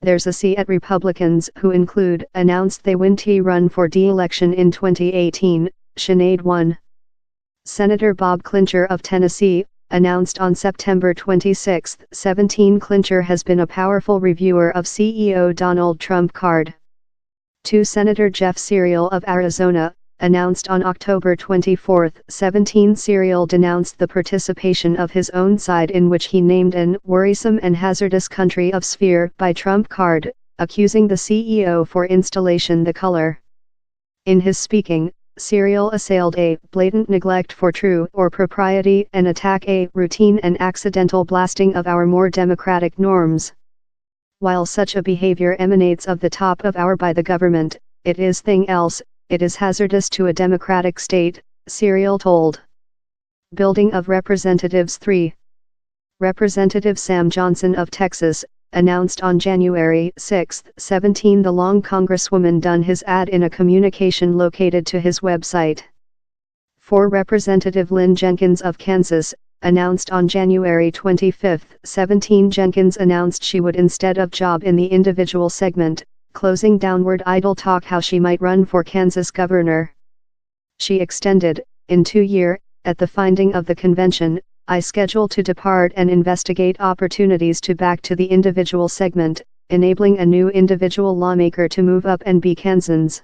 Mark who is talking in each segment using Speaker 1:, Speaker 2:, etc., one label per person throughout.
Speaker 1: there's a cited Republicans who include announced they win T run for de-election in 2018, Sinead 1. Senator Bob Clincher of Tennessee, announced on September 26, 17 Clincher has been a powerful reviewer of CEO Donald Trump card. 2 Senator Jeff Serial of Arizona, announced on October 24, 17 Serial denounced the participation of his own side in which he named an worrisome and hazardous country of sphere by Trump card, accusing the CEO for installation the color. In his speaking, Serial assailed a blatant neglect for true or propriety and attack a routine and accidental blasting of our more democratic norms. While such a behavior emanates of the top of our by the government, it is thing else. It is hazardous to a democratic state, Serial told. Building of Representatives 3. Representative Sam Johnson of Texas, announced on January 6, 17 the long Congresswoman done his ad in a communication located to his website. 4 Representative Lynn Jenkins of Kansas, announced on January 25, 17 Jenkins announced she would instead of job in the individual segment, closing downward idle talk how she might run for Kansas governor. She extended, in 2 years, at the finding of the convention, I schedule to depart and investigate opportunities to back to the individual segment, enabling a new individual lawmaker to move up and be Kansans.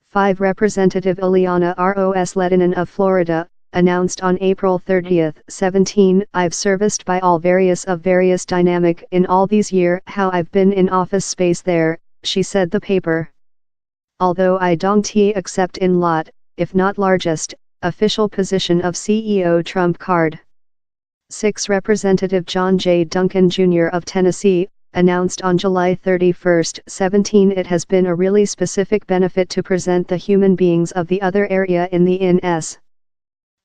Speaker 1: 5 Representative Ileana Ros Lehtinen of Florida, announced on April 30, 17 I've serviced by all various dynamic in all these year how I've been in office space there, she said the paper. Although I don't accept in lot, if not largest, official position of CEO Trump card. 6 Representative John J. Duncan Jr. of Tennessee, announced on July 31, 17 it has been a really specific benefit to present the human beings of the other area in the INS.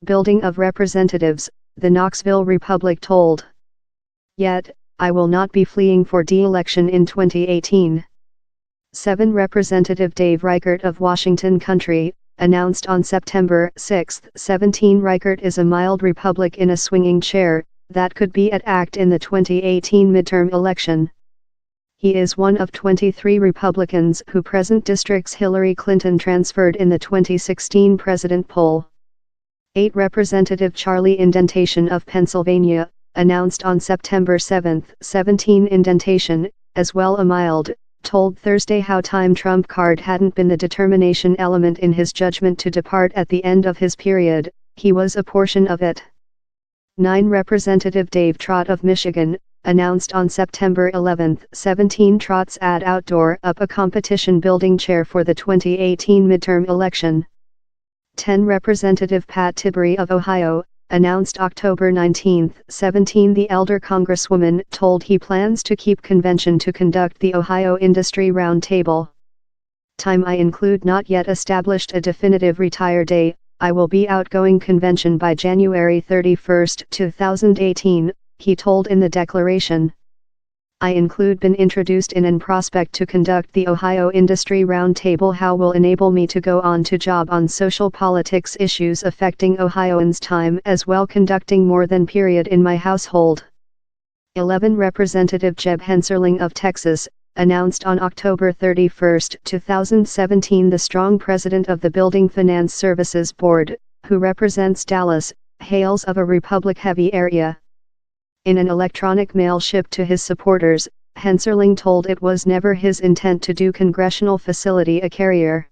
Speaker 1: Building of Representatives, the Knoxville Republic told. Yet, I will not be fleeing for de-election in 2018. 7 Representative Dave Reichert of Washington County, announced on September 6, 17 Reichert is a mild Republic in a swinging chair, that could be at act in the 2018 midterm election. He is one of 23 Republicans who present districts Hillary Clinton transferred in the 2016 president poll. 8 Representative Charlie Indentation of Pennsylvania, announced on September 7, 17 Indentation, as well a mild, told Thursday how time Trump card hadn't been the determination element in his judgment to depart at the end of his period, he was a portion of it. 9 Representative Dave Trott of Michigan, announced on September 11, 17 Trott's ad outdoor up a competition building chair for the 2018 midterm election. 10 Representative Pat Tiberi of Ohio, announced October 19, 17 the elder Congresswoman told he plans to keep convention to conduct the Ohio Industry Roundtable. Time I include not yet established a definitive retire day, I will be outgoing convention by January 31, 2018, he told in the declaration. I include been introduced in an prospect to conduct the Ohio Industry Roundtable how will enable me to go on to job on social politics issues affecting Ohioans time as well conducting more than period in my household. 11 Representative Jeb Hensarling of Texas, announced on October 31, 2017 the strong president of the Building Finance Services Board, who represents Dallas, hails of a Republic-heavy area. In an electronic mail shipped to his supporters, Hensarling told it was never his intent to do congressional facility a carrier.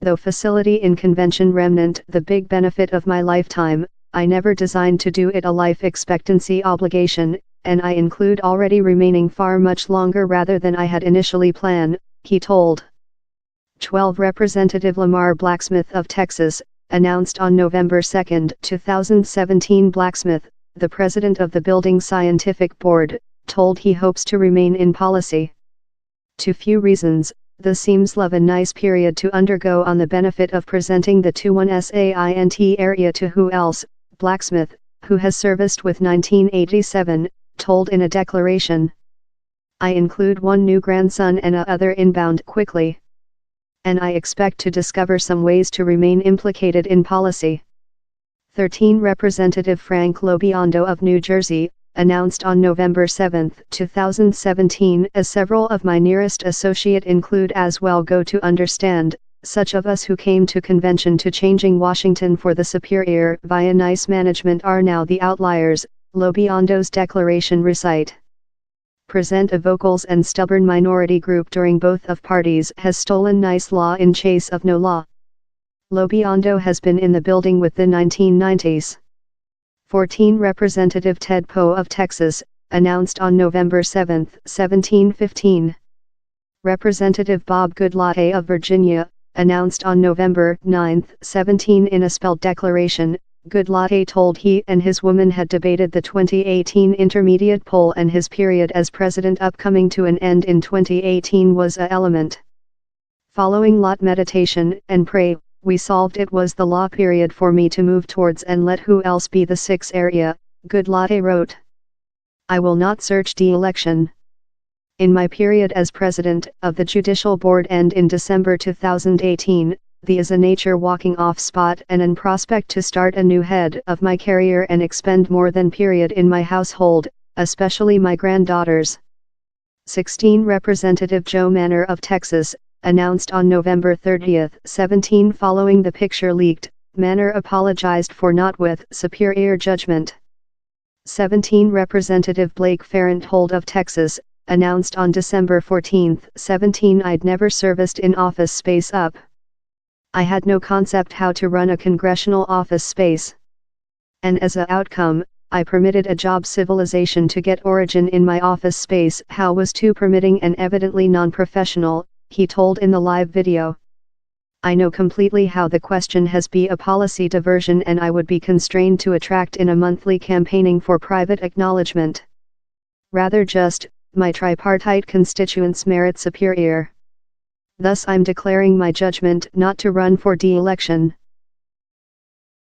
Speaker 1: Though facility in convention remnant the big benefit of my lifetime, I never designed to do it a life expectancy obligation, and I include already remaining far much longer rather than I had initially planned, he told. 12 Representative Lamar Blacksmith of Texas, announced on November 2, 2017 Blacksmith, the president of the Building Scientific Board, told he hopes to remain in policy. To few reasons, the seems love a nice period to undergo on the benefit of presenting the 21SAINT area to who else, Blacksmith, who has serviced with 1987, told in a declaration. I include one new grandson and a other inbound quickly. And I expect to discover some ways to remain implicated in policy. 13 Representative Frank LoBiondo of New Jersey, announced on November 7, 2017, as several of my nearest associate include as well go to understand, such of us who came to convention to changing Washington for the superior via nice management are now the outliers, Lobiondo's declaration recite. Present a vocals and stubborn minority group during both of parties has stolen nice law in chase of no law. Lobiondo has been in the building with the 1990s. 14 Representative Ted Poe of Texas, announced on November 7, 1715. Representative Bob Goodlatte of Virginia, announced on November 9, 17 in a spelled declaration. Goodlatte told he and his woman had debated the 2018 intermediate poll and his period as president upcoming to an end in 2018 was a element. Following lot meditation and pray, we solved it was the law period for me to move towards and let who else be the 6 area, Goodlatte wrote. I will not search de-election. In my period as president of the Judicial Board and in December 2018, the is a nature walking off spot and an prospect to start a new head of my career and expend more than period in my household, especially my granddaughters. 16 Representative Joe Manor of Texas, announced on November 30, 17 following the picture leaked, Manor apologized for not with superior judgment. 17 Representative Blake Farenthold of Texas, announced on December 14, 17 I'd never serviced in office space up. I had no concept how to run a congressional office space. And as a outcome, I permitted a job civilization to get origin in my office space how was too permitting and evidently non-professional, he told in the live video. I know completely how the question has be a policy diversion and I would be constrained to attract in a monthly campaigning for private acknowledgement. Rather just, my tripartite constituents merit superior. Thus I'm declaring my judgment not to run for de-election.